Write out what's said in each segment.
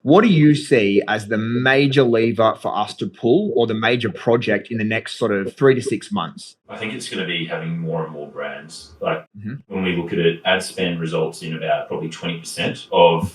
What do you see as the major lever for us to pull or the major project in the next sort of 3 to 6 months? I think it's going to be having more and more brands. Like Mhm. when we look at it, ad spend results in about probably 20% of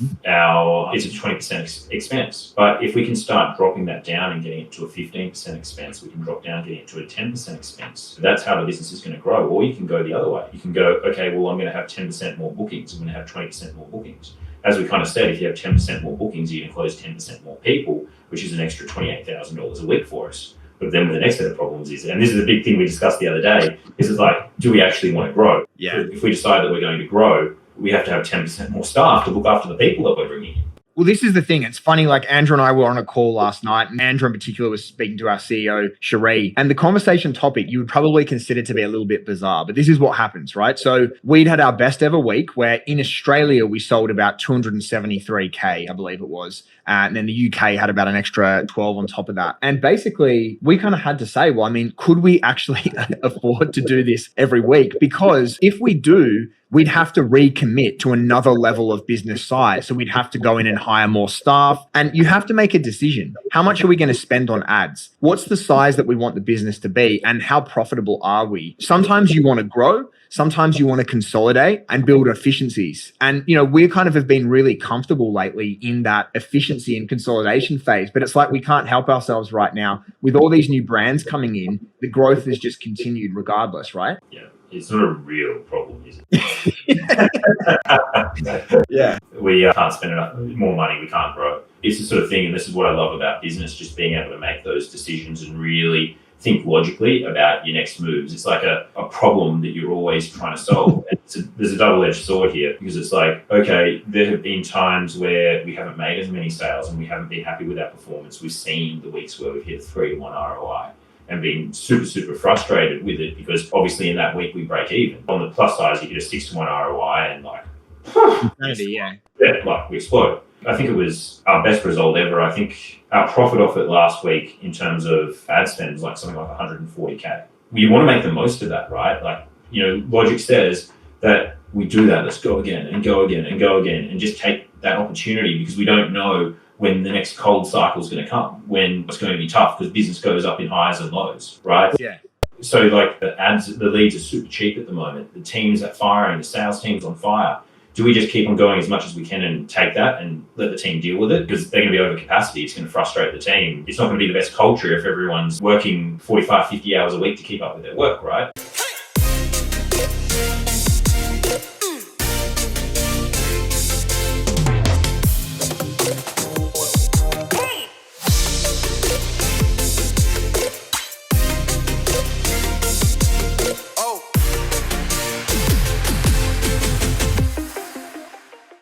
it's a 20% expense. But if we can start dropping that down and getting it to a 15% expense, we can drop down, getting it to a 10% expense. That's how the business is going to grow. Or you can go the other way. You can go, okay, well, I'm going to have 10% more bookings. I'm going to have 20% more bookings. As we kind of said, if you have 10% more bookings, you can close 10% more people, which is an extra $28,000 a week for us. But then the next set of problems is, and this is the big thing we discussed the other day, is it's like, do we actually want to grow? Yeah. If we decide that we're going to grow, we have to have 10% more staff to look after the people that we're bringing in. Well, this is the thing. It's funny, like Andrew and I were on a call last night, and Andrew in particular was speaking to our CEO, Cherie, and the conversation topic you would probably consider to be a little bit bizarre, but this is what happens, right? So we'd had our best ever week where in Australia, we sold about 273K, I believe it was. And then the UK had about an extra 12 on top of that. And basically, we kind of had to say, well, I mean, could we actually afford to do this every week? Because if we do, we'd have to recommit to another level of business size. So we'd have to go in and hire more staff. And you have to make a decision. How much are we going to spend on ads? What's the size that we want the business to be? And how profitable are we? Sometimes you want to grow. Sometimes you want to consolidate and build efficiencies. And, you know, we kind of have been really comfortable lately in that efficiency and consolidation phase, but it's like we can't help ourselves right now. With all these new brands coming in, the growth has just continued regardless, right? Yeah. It's not a real problem, is it? Yeah. We can't spend enough more money. We can't grow. It's the sort of thing, and this is what I love about business, just being able to make those decisions and really think logically about your next moves. It's like a problem that you're always trying to solve. There's a double-edged sword here, because it's like, okay, there have been times where we haven't made as many sales and we haven't been happy with our performance. We've seen the weeks where we've hit 3 to 1 ROI and been super, super frustrated with it, because obviously in that week we break even. On the plus side, you get a 6 to 1 ROI and like, like we explode. I think it was our best result ever. I think our profit off it last week in terms of ad spend was like something like 140K. You want to make the most of that, right? Like, you know, logic says that we do that. Let's go again and go again and go again and just take that opportunity, because we don't know when the next cold cycle is going to come, when it's going to be tough, because business goes up in highs and lows, right? Yeah. So like the leads are super cheap at the moment. The teams are firing, the sales team's on fire. Do we just keep on going as much as we can and take that and let the team deal with it? Because they're going to be over capacity. It's going to frustrate the team. It's not going to be the best culture if everyone's working 45, 50 hours a week to keep up with their work, right?